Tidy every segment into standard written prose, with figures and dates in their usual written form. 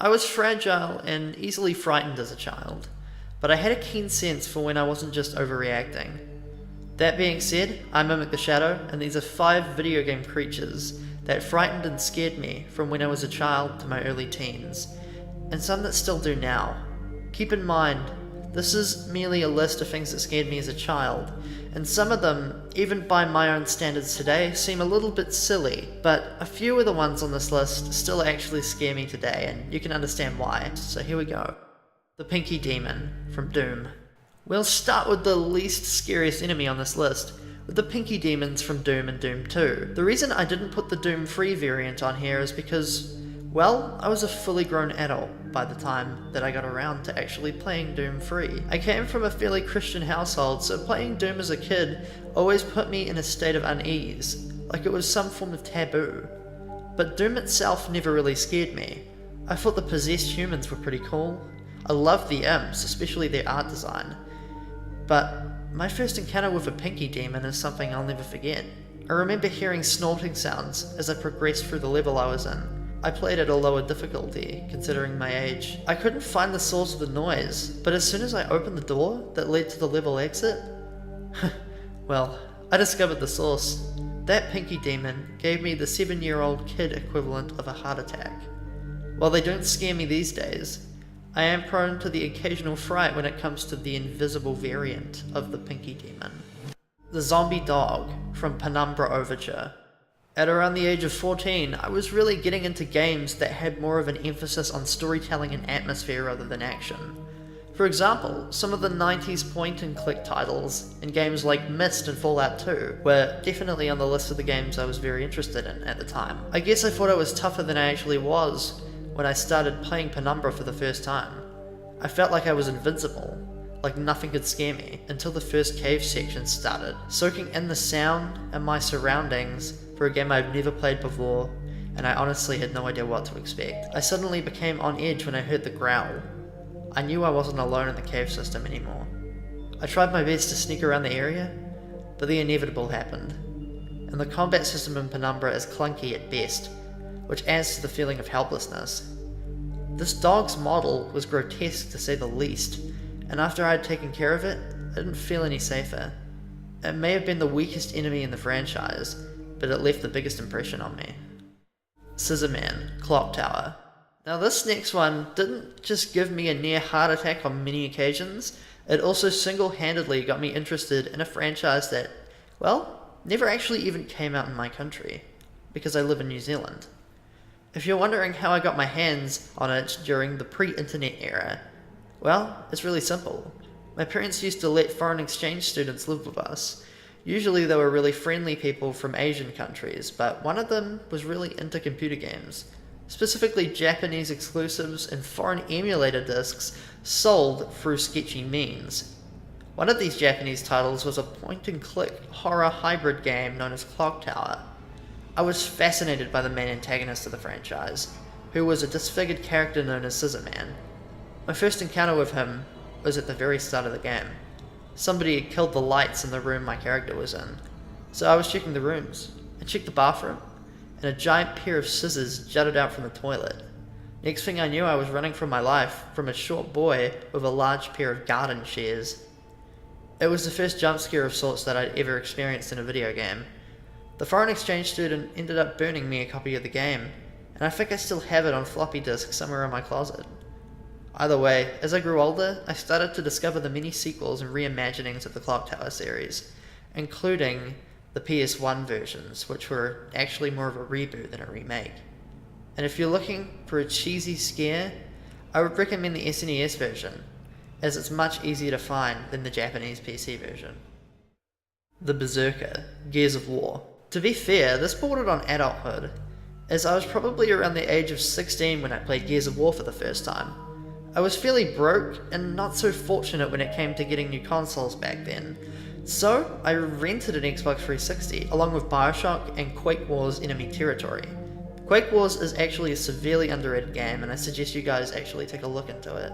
I was fragile and easily frightened as a child, but I had a keen sense for when I wasn't just overreacting. That being said, I mimic the shadow, and these are 5 video game creatures that frightened and scared me from when I was a child to my early teens, and some that still do now. Keep in mind, this is merely a list of things that scared me as a child, and some of them, even by my own standards today, seem a little bit silly, but a few of the ones on this list still actually scare me today, and you can understand why, so here we go. The Pinky Demon from Doom. We'll start with the least scariest enemy on this list, with the Pinky Demons from Doom and Doom 2. The reason I didn't put the Doom Free variant on here is because, well, I was a fully grown adult by the time that I got around to actually playing Doom Free. I came from a fairly Christian household, so playing Doom as a kid always put me in a state of unease, like it was some form of taboo. But Doom itself never really scared me. I thought the possessed humans were pretty cool. I loved the imps, especially their art design. But my first encounter with a Pinky Demon is something I'll never forget. I remember hearing snorting sounds as I progressed through the level I was in. I played at a lower difficulty, considering my age. I couldn't find the source of the noise, but as soon as I opened the door that led to the level exit, well, I discovered the source. That Pinky Demon gave me the 7-year-old kid equivalent of a heart attack. While they don't scare me these days, I am prone to the occasional fright when it comes to the invisible variant of the Pinky Demon. The Zombie Dog from Penumbra Overture. At around the age of 14, I was really getting into games that had more of an emphasis on storytelling and atmosphere rather than action. For example, some of the 90s point-and-click titles in games like Myst and Fallout 2 were definitely on the list of the games I was very interested in at the time. I guess I thought I was tougher than I actually was when I started playing Penumbra for the first time. I felt like I was invincible, like nothing could scare me, until the first cave section started. Soaking in the sound and my surroundings for a game I've never played before, and I honestly had no idea what to expect. I suddenly became on edge when I heard the growl. I knew I wasn't alone in the cave system anymore. I tried my best to sneak around the area, but the inevitable happened. And the combat system in Penumbra is clunky at best, which adds to the feeling of helplessness. This dog's model was grotesque to say the least, and after I had taken care of it, I didn't feel any safer. It may have been the weakest enemy in the franchise, but it left the biggest impression on me. Scissorman, Clocktower. Now this next one didn't just give me a near heart attack on many occasions, it also single-handedly got me interested in a franchise that, well, never actually even came out in my country, because I live in New Zealand. If you're wondering how I got my hands on it during the pre-internet era, well, it's really simple. My parents used to let foreign exchange students live with us. Usually they were really friendly people from Asian countries, but one of them was really into computer games, specifically Japanese exclusives and foreign emulator discs sold through sketchy means. One of these Japanese titles was a point-and-click horror hybrid game known as Clocktower. I was fascinated by the main antagonist of the franchise, who was a disfigured character known as Scissorman. My first encounter with him was at the very start of the game. Somebody had killed the lights in the room my character was in, so I was checking the rooms. I checked the bathroom, and a giant pair of scissors jutted out from the toilet. Next thing I knew, I was running for my life from a short boy with a large pair of garden shears. It was the first jump scare of sorts that I'd ever experienced in a video game. The foreign exchange student ended up burning me a copy of the game, and I think I still have it on floppy disk somewhere in my closet. Either way, as I grew older, I started to discover the many sequels and reimaginings of the Clocktower series, including the PS1 versions, which were actually more of a reboot than a remake. And if you're looking for a cheesy scare, I would recommend the SNES version, as it's much easier to find than the Japanese PC version. The Berserker, Gears of War. To be fair, this bordered on adulthood, as I was probably around the age of 16 when I played Gears of War for the first time. I was fairly broke and not so fortunate when it came to getting new consoles back then, so I rented an Xbox 360 along with Bioshock and Quake Wars Enemy Territory. Quake Wars is actually a severely underrated game, and I suggest you guys actually take a look into it.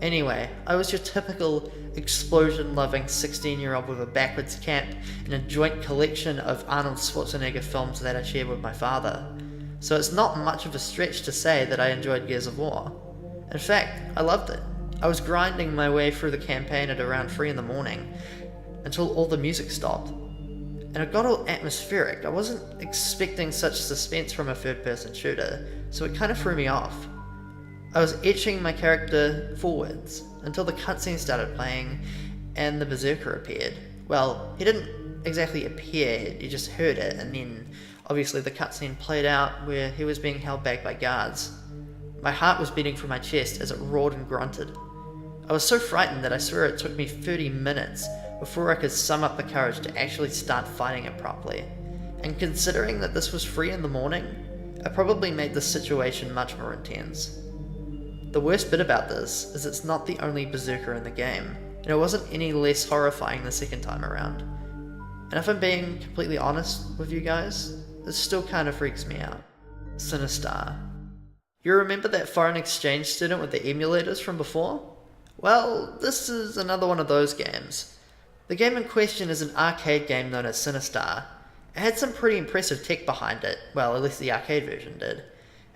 Anyway, I was your typical explosion-loving 16-year-old with a backwards cap and a joint collection of Arnold Schwarzenegger films that I shared with my father. so it's not much of a stretch to say that I enjoyed Gears of War. In fact, I loved it. I was grinding my way through the campaign at around 3 in the morning, until all the music stopped. And it got all atmospheric. I wasn't expecting such suspense from a third-person shooter, so it kind of threw me off. I was etching my character forwards, until the cutscene started playing, and the Berserker appeared. Well, he didn't exactly appear, you just heard it, and then obviously the cutscene played out where he was being held back by guards. My heart was beating from my chest as it roared and grunted. I was so frightened that I swear it took me 30 minutes before I could sum up the courage to actually start fighting it properly. And considering that this was 3 in the morning, I probably made this situation much more intense. The worst bit about this is it's not the only Berserker in the game, and it wasn't any less horrifying the second time around. And if I'm being completely honest with you guys, this still kind of freaks me out. Sinister. You remember that foreign exchange student with the emulators from before? Well, this is another one of those games. The game in question is an arcade game known as Sinister. It had some pretty impressive tech behind it, well, at least the arcade version did.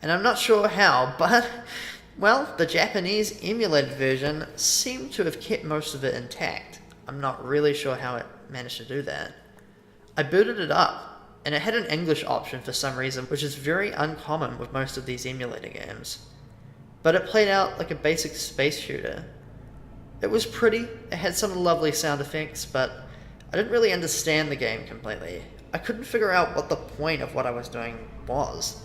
And I'm not sure how, but, well, the Japanese emulated version seemed to have kept most of it intact. I'm not really sure how it managed to do that. I booted it up, and it had an English option for some reason, which is very uncommon with most of these emulator games. But it played out like a basic space shooter. It was pretty, it had some lovely sound effects, but I didn't really understand the game completely. I couldn't figure out what the point of what I was doing was.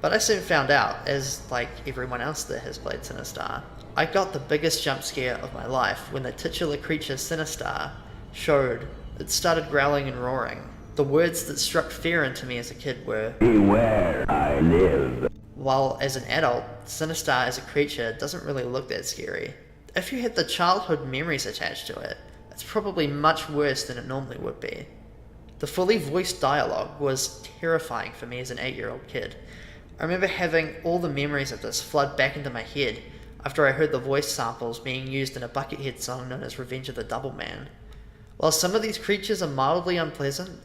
But I soon found out, as like everyone else that has played Sinister. I got the biggest jump scare of my life when the titular creature Sinister showed. It started growling and roaring. The words that struck fear into me as a kid were, "Beware, I live." While as an adult, Sinister as a creature doesn't really look that scary. If you had the childhood memories attached to it, it's probably much worse than it normally would be. The fully voiced dialogue was terrifying for me as an 8-year-old kid. I remember having all the memories of this flood back into my head after I heard the voice samples being used in a Buckethead song known as Revenge of the Double Man. While some of these creatures are mildly unpleasant,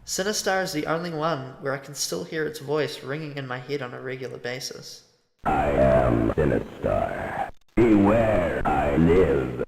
Sinister is the only one where I can still hear its voice ringing in my head on a regular basis. I am Sinister. Beware, I live.